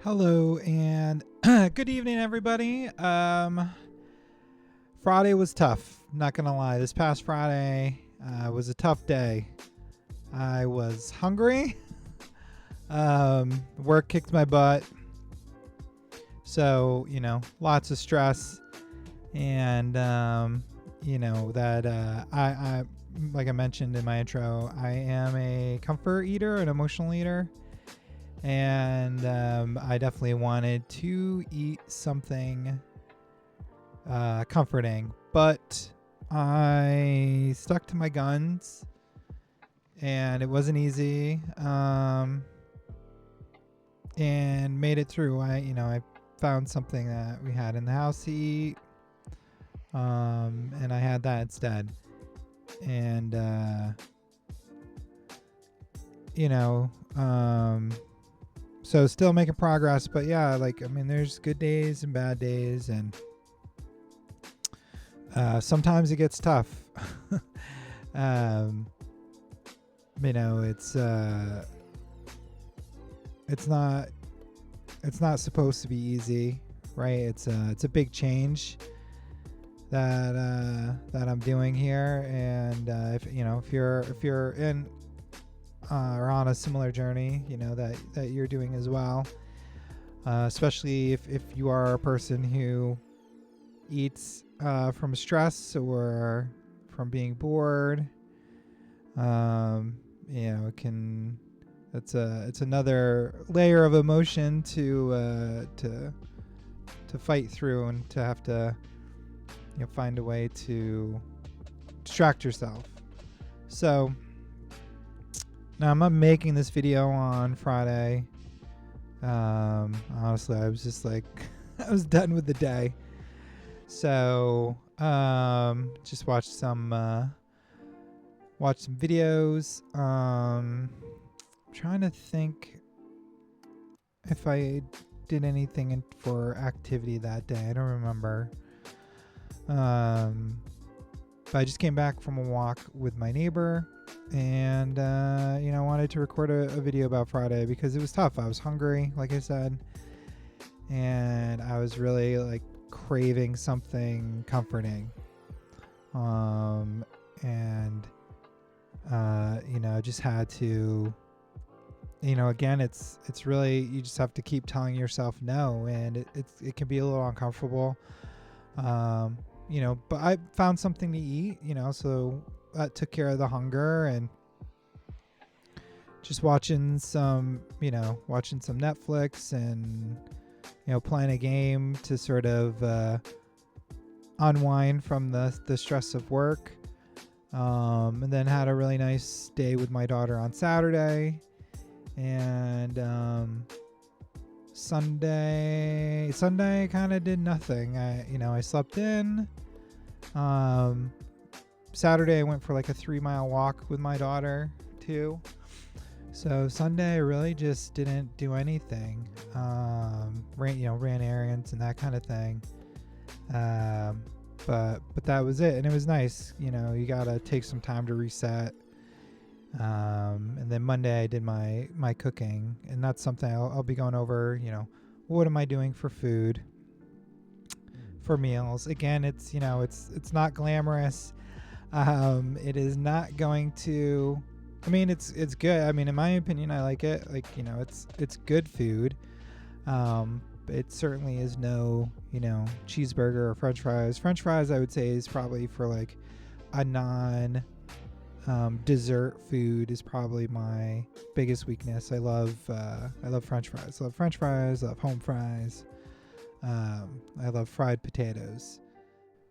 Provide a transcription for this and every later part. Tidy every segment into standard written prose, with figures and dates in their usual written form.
Hello and good evening, everybody. Friday was tough. Not gonna lie. This past Friday was a tough day. I was hungry. Work kicked my butt. So lots of stress, and I like I mentioned in my intro, I am a comfort eater, an emotional eater. And I definitely wanted to eat something comforting, but I stuck to my guns, and it wasn't easy. And made it through. I found something that we had in the house to eat, and I had that instead. And so still making progress, but yeah, there's good days and bad days, and sometimes it gets tough. It's not supposed to be easy, right? It's a big change that I'm doing here, and if you're in or on a similar journey, that you're doing as well, especially if you are a person who eats from stress or from being bored. It's another layer of emotion to fight through, and to have to find a way to distract yourself. So now I'm not making this video on Friday. Honestly, I was just like, I was done with the day. So just watched some videos. Trying to think if I did anything for activity that day. I don't remember. But I just came back from a walk with my neighbor, and I wanted to record a video about Friday because it was tough. I was hungry, like I said, and I was really craving something comforting. I just had to, again, it's really, you just have to keep telling yourself no, and it can be a little uncomfortable. But I found something to eat, so that took care of the hunger, and just watching some Netflix, and, playing a game to sort of unwind from the stress of work. And then had a really nice day with my daughter on Saturday, and Sunday kind of did nothing. I slept in. Saturday I went for a 3-mile walk with my daughter too. So Sunday I really just didn't do anything. Ran errands and that kind of thing. But that was it, and it was nice. You gotta take some time to reset. And then Monday I did my cooking, and that's something I'll be going over. What am I doing for food, for meals? Again, it's not glamorous. It is not going to. It's good. In my opinion, I like it. It's good food. It certainly is no cheeseburger or French fries. French fries, I would say, is probably for a non dessert food is probably my biggest weakness. I love French fries. I love French fries. I love home fries. I love fried potatoes.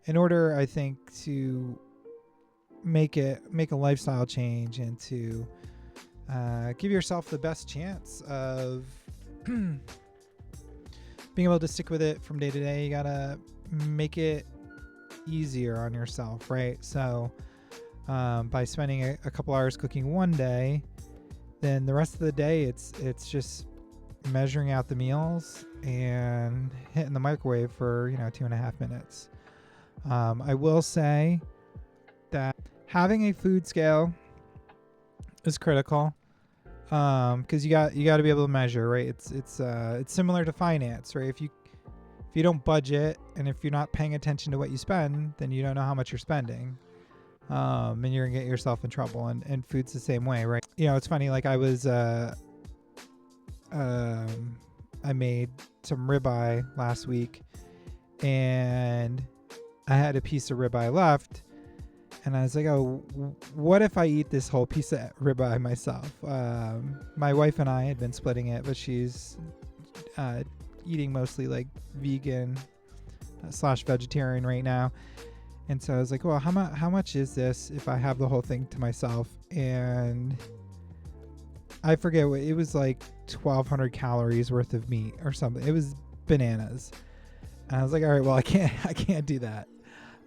In order, I think, to make a lifestyle change, and to give yourself the best chance of being able to stick with it from day to day, you gotta make it easier on yourself, right? So by spending a couple hours cooking one day, then the rest of the day it's just measuring out the meals and hitting the microwave for 2.5 minutes. I will say that having a food scale is critical. because you got to be able to measure, right? It's similar to finance, right? If you don't budget and if you're not paying attention to what you spend, then you don't know how much you're spending, and you're gonna get yourself in trouble. And food's the same way, right? It's funny. Like I made some ribeye last week, and I had a piece of ribeye left. And I was like, oh, what if I eat this whole piece of ribeye myself? My wife and I had been splitting it, but she's eating mostly like vegan / vegetarian right now. And so I was like, well, how much is this if I have the whole thing to myself? And I forget what it was, like 1,200 calories worth of meat or something. It was bananas. And I was like, all right, well, I can't do that.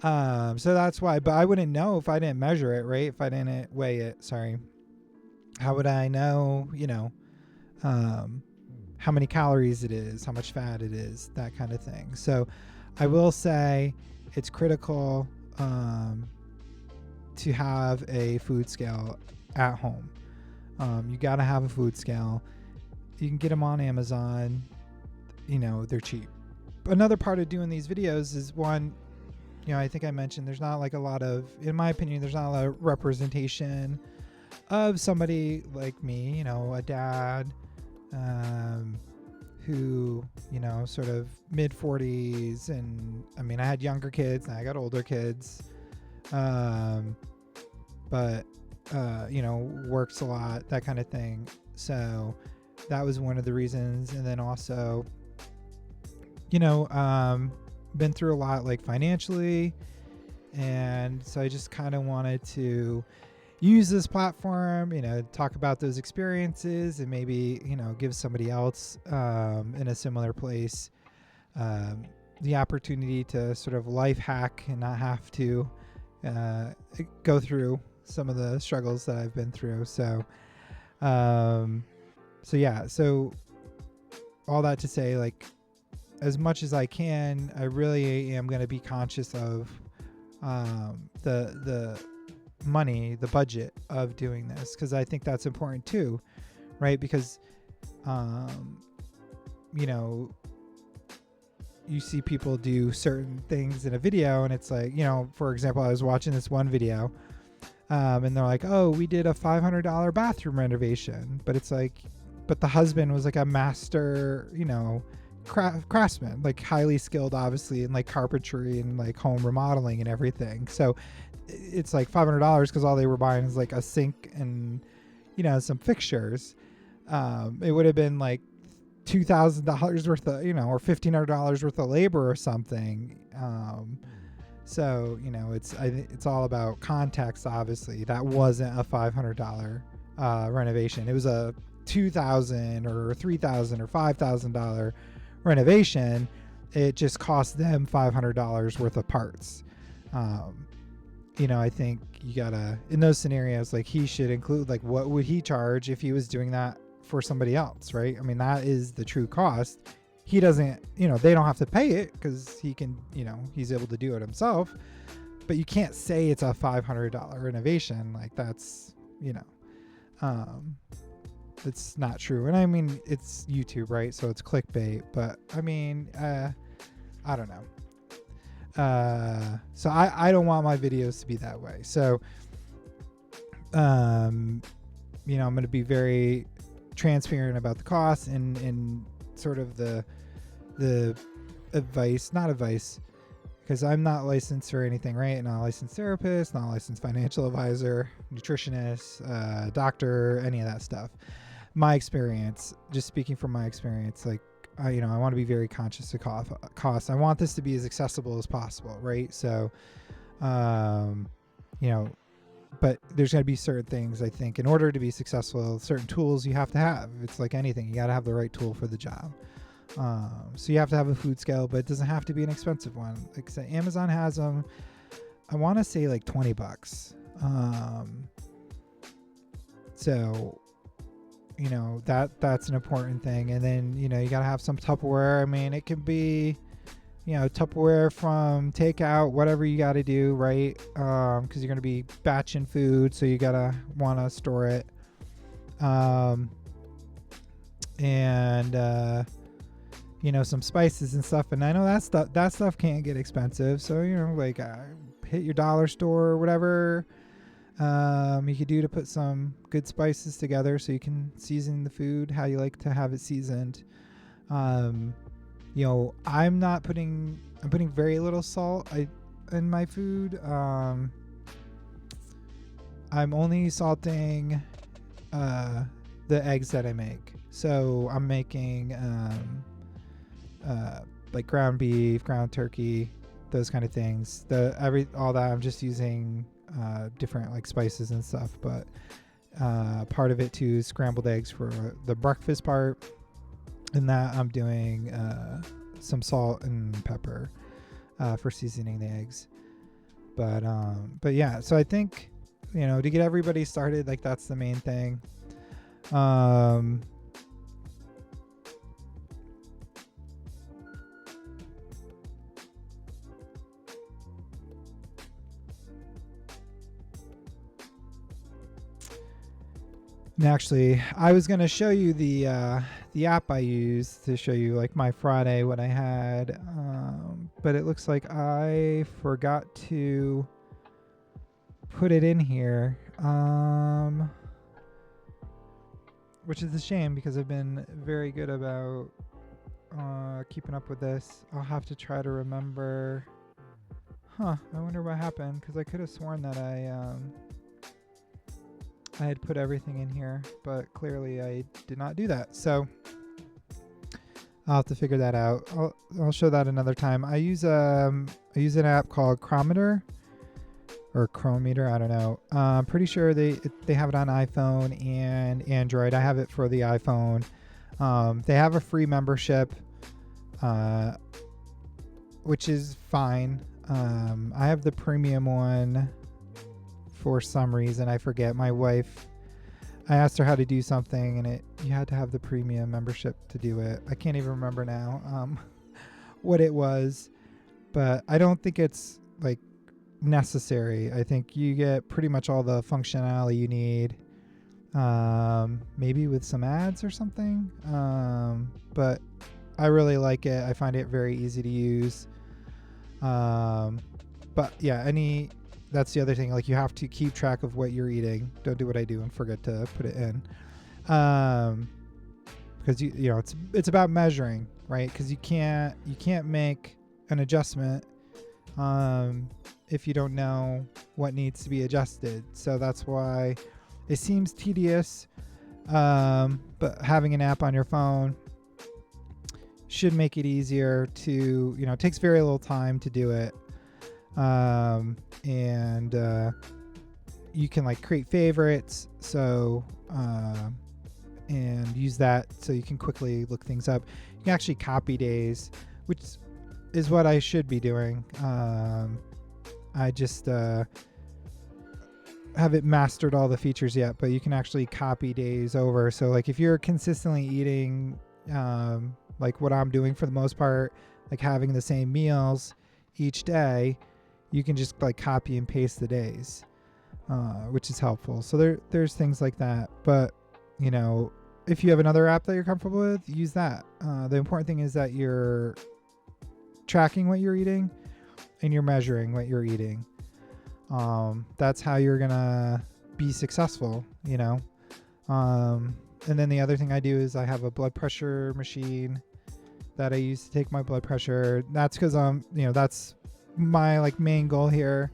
So that's why, but I wouldn't know if I didn't measure it, right? If I didn't weigh it, sorry. How would I know, how many calories it is, how much fat it is, that kind of thing. So I will say it's critical, to have a food scale at home. You got to have a food scale. You can get them on Amazon, they're cheap. Another part of doing these videos is one, I think I mentioned there's not like a lot of, in my opinion, there's not a lot of representation of somebody like me, a dad, who, sort of mid 40s. And I mean, I had younger kids and I got older kids, but, works a lot, that kind of thing. So that was one of the reasons. And then also, been through a lot, like financially, and so I just kind of wanted to use this platform, talk about those experiences and maybe, give somebody else in a similar place the opportunity to sort of life hack and not have to go through some of the struggles that I've been through. So so all that to say, like, as much as I can, I really am going to be conscious of the money, the budget of doing this, because I think that's important too, right? Because you see people do certain things in a video, and it's like, for example, I was watching this one video, and they're like, oh, we did a $500 bathroom renovation, but it's like, but the husband was like a master, craftsman, like highly skilled, obviously, in like carpentry and like home remodeling and everything. So it's like $500 because all they were buying is like a sink and some fixtures. It would have been like $2,000 worth of, or $1,500 worth of labor or something. So it's all about context. Obviously, that wasn't a $500 renovation. It was a $2,000 or $3,000 or $5,000 renovation. It just cost them $500 worth of parts. I think you gotta, in those scenarios, like, he should include, like, what would he charge if he was doing that for somebody else, right? I mean, that is the true cost. He doesn't, they don't have to pay it because he can, he's able to do it himself. But you can't say it's a $500 renovation. Like, that's, it's not true. And I mean, it's YouTube, right? So it's clickbait. But I mean, I don't know. So I don't want my videos to be that way. So, I'm going to be very transparent about the costs and sort of the advice, not advice, because I'm not licensed or anything, right? Not a licensed therapist, not a licensed financial advisor, nutritionist, doctor, any of that stuff. My experience, just speaking from my experience, like, I want to be very conscious of cost. I want this to be as accessible as possible, right? So, but there's going to be certain things, I think, in order to be successful, certain tools you have to have. It's like anything, you got to have the right tool for the job. So you have to have a food scale, but it doesn't have to be an expensive one. Like I said, Amazon has them, I want to say like $20. So, that's an important thing. And then, you got to have some Tupperware. I mean, it can be, Tupperware from takeout, whatever you got to do, right? Because you're going to be batching food, so you got to want to store it. and some spices and stuff. And I know that stuff can't get expensive, so like hit your dollar store or whatever you could do to put some good spices together so you can season the food how you like to have it seasoned. I'm putting very little salt in my food. I'm only salting the eggs that I make. So I'm making like ground beef, ground turkey, those kind of things. All that I'm just using different like spices and stuff. But part of it too is scrambled eggs for the breakfast part, and that I'm doing some salt and pepper for seasoning the eggs. But yeah, so I think to get everybody started, like that's the main thing. And actually, I was going to show you the app I use to show you like my Friday, what I had. But it looks like I forgot to put it in here. Which is a shame because I've been very good about keeping up with this. I'll have to try to remember. I wonder what happened, because I could have sworn that I had put everything in here, but clearly I did not do that. So I'll have to figure that out. I'll show that another time. I use an app called Chrometer or Chrometer. I don't know. I'm pretty sure they have it on iPhone and Android. I have it for the iPhone. They have a free membership, which is fine. I have the premium one. For some reason, I forget. My wife, I asked her how to do something, and you had to have the premium membership to do it. I can't even remember now what it was, but I don't think it's like necessary. I think you get pretty much all the functionality you need, maybe with some ads or something. But I really like it. I find it very easy to use. But yeah, that's the other thing. Like, you have to keep track of what you're eating. Don't do what I do and forget to put it in. Because it's about measuring, right? Because you can't make an adjustment if you don't know what needs to be adjusted. So that's why it seems tedious. But having an app on your phone should make it easier to, it takes very little time to do it. And you can like create favorites, so and use that so you can quickly look things up. You can actually copy days, which is what I should be doing. I just haven't mastered all the features yet, but you can actually copy days over. So like if you're consistently eating like what I'm doing for the most part, like having the same meals each day, you can just like copy and paste the days, which is helpful. So there's things like that. But if you have another app that you're comfortable with, use that. The important thing is that you're tracking what you're eating and you're measuring what you're eating. That's how you're gonna be successful, and then the other thing I do is I have a blood pressure machine that I use to take my blood pressure. That's because that's my like main goal here,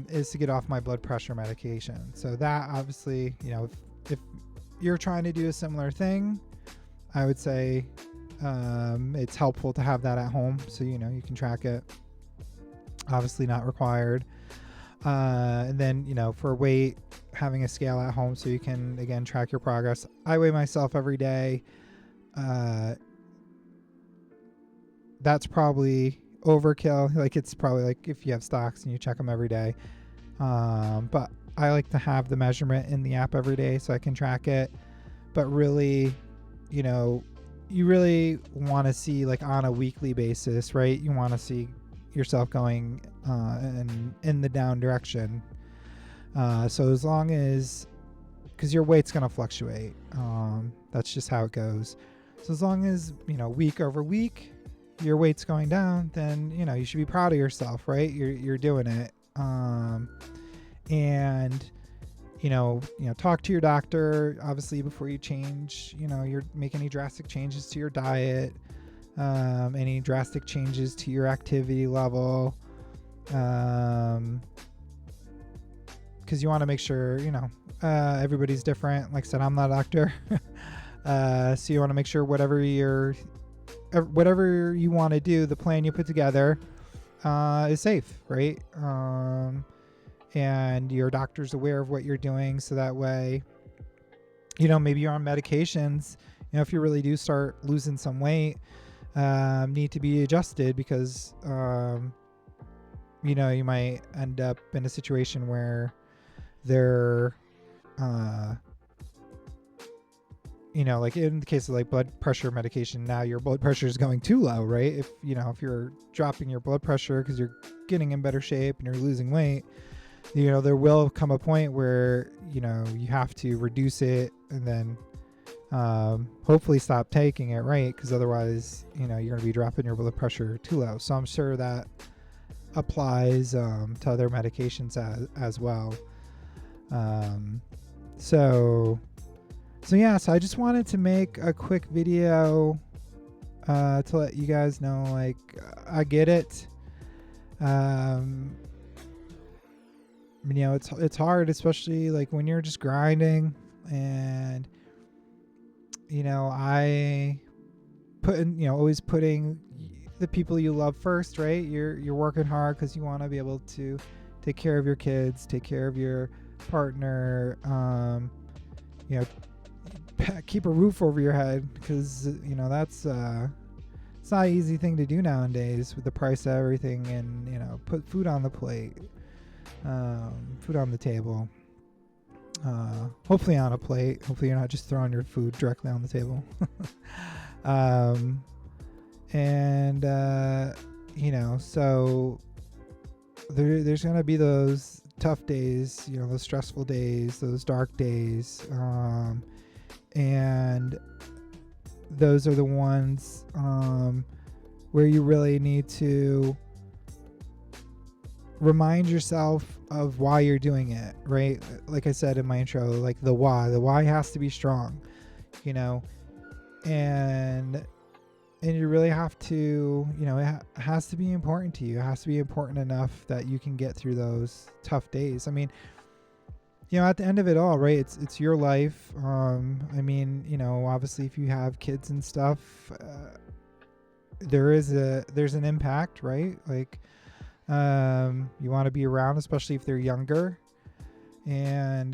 is to get off my blood pressure medication. So that obviously, if you're trying to do a similar thing, I would say it's helpful to have that at home, so you can track it. Obviously not required. And then for weight, having a scale at home so you can again track your progress. I weigh myself every day. That's probably overkill. Like, it's probably like if you have stocks and you check them every day. But I like to have the measurement in the app every day so I can track it. But really, you really want to see like on a weekly basis, right? You want to see yourself going in the down direction. So as long as because your weight's going to fluctuate. That's just how it goes. So as long as, week over week, your weight's going down, then, you should be proud of yourself, right? You're doing it. And, talk to your doctor, obviously, before you change, you're making any drastic changes to your diet, any drastic changes to your activity level, because you want to make sure, everybody's different. Like I said, I'm not a doctor. So you want to make sure whatever you want to do, the plan you put together, is safe, right? And your doctor's aware of what you're doing, so that way, maybe you're on medications, if you really do start losing some weight, need to be adjusted because, you might end up in a situation where they're, like in the case of like blood pressure medication, now your blood pressure is going too low, right? If you're dropping your blood pressure because you're getting in better shape and you're losing weight, there will come a point where, you have to reduce it and then, hopefully stop taking it, right? Because otherwise, you're going to be dropping your blood pressure too low. So I'm sure that applies, to other medications as well. So I just wanted to make a quick video to let you guys know, like, I get it. It's hard, especially like when you're just grinding, and I always putting the people you love first, right? You're working hard because you want to be able to take care of your kids, take care of your partner, keep a roof over your head, because that's it's not an easy thing to do nowadays with the price of everything, and put food on the plate, food on the table, hopefully on a plate. Hopefully you're not just throwing your food directly on the table. So there's gonna be those tough days, those stressful days, those dark days, and those are the ones where you really need to remind yourself of why you're doing it, right? Like I said in my intro, like the why has to be strong, and you really have to, it has to be important to you. It has to be important enough that you can get through those tough days. I mean, at the end of it all, right, it's your life. Obviously if you have kids and stuff, there's an impact, right? Like, you want to be around, especially if they're younger, and,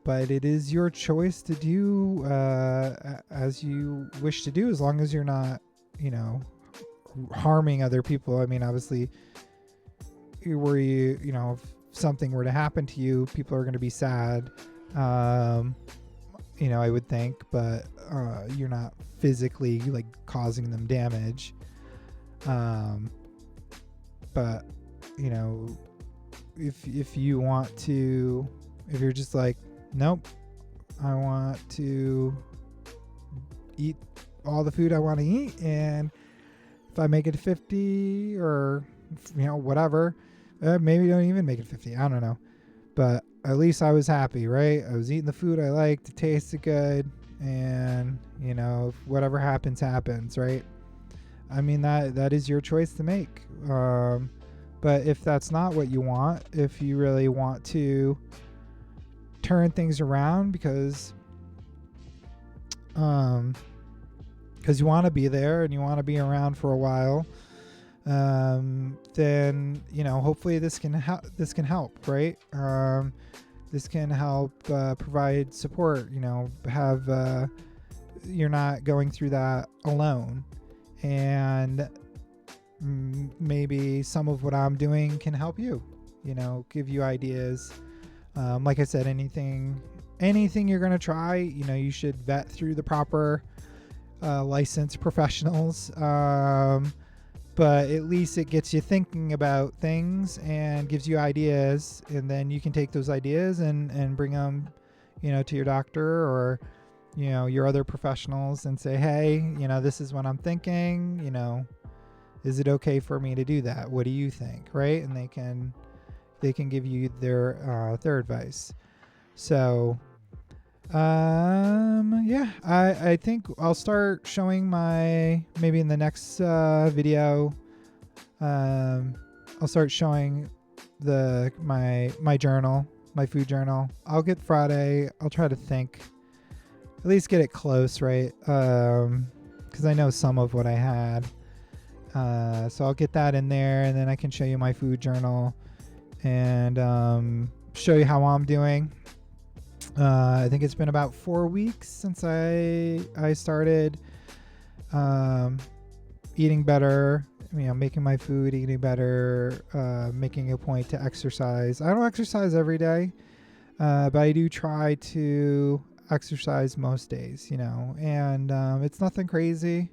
but it is your choice to do, as you wish to do, as long as you're not, harming other people. I mean, obviously, if something were to happen to you, people are going to be sad, I would think, but you're not physically like causing them damage. But if you want to, if you're just like, nope, I want to eat all the food I want to eat, and if I make it 50 or whatever, maybe don't even make it 50, I don't know, but at least I was happy, right? I was eating the food I liked, it tasted good, and if whatever happens, right? I mean, that is your choice to make. But if that's not what you want, if you really want to turn things around because you want to be there and you want to be around for a while, then hopefully this can help, right? This can help provide support. Have you're not going through that alone, and maybe some of what I'm doing can help you. Give you ideas. Like I said, anything you're gonna try, you should vet through the proper licensed professionals. but at least it gets you thinking about things and gives you ideas, and then you can take those ideas and bring them, to your doctor or, your other professionals and say, hey, this is what I'm thinking, is it okay for me to do that? What do you think? Right. And they can give you their advice. So, yeah, I think I'll start showing maybe in the next video, I'll start showing my journal, my food journal. I'll get Friday. I'll try to at least get it close, right? Because I know some of what I had. So I'll get that in there, and then I can show you my food journal and show you how I'm doing. I think it's been about 4 weeks since I started eating better, making my food, eating better, making a point to exercise. I don't exercise every day, but I do try to exercise most days, and it's nothing crazy.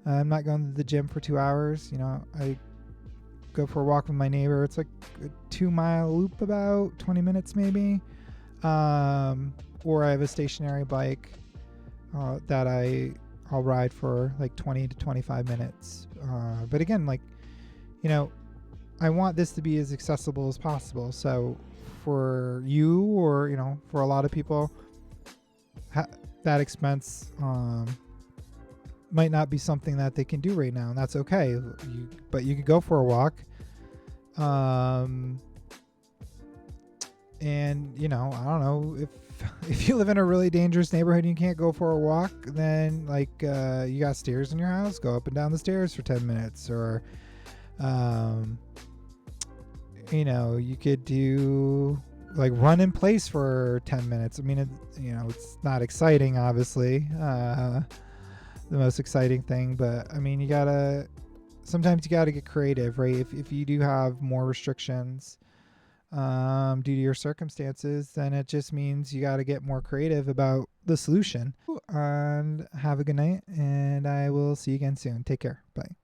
I'm not going to the gym for 2 hours. I go for a walk with my neighbor. It's like a 2-mile loop, about 20 minutes maybe. Or I have a stationary bike that I'll ride for like 20 to 25 minutes. But again, I want this to be as accessible as possible. So for you, or for a lot of people, that expense might not be something that they can do right now, and that's okay. But you could go for a walk. And I don't know, if you live in a really dangerous neighborhood and you can't go for a walk, then you got stairs in your house, go up and down the stairs for 10 minutes, or you could do run in place for 10 minutes. I mean, it's not exciting, obviously, the most exciting thing, but I mean, sometimes you gotta get creative, right? If you do have more restrictions due to your circumstances, then it just means you got to get more creative about the solution. And have a good night, and I will see you again soon. Take care. Bye.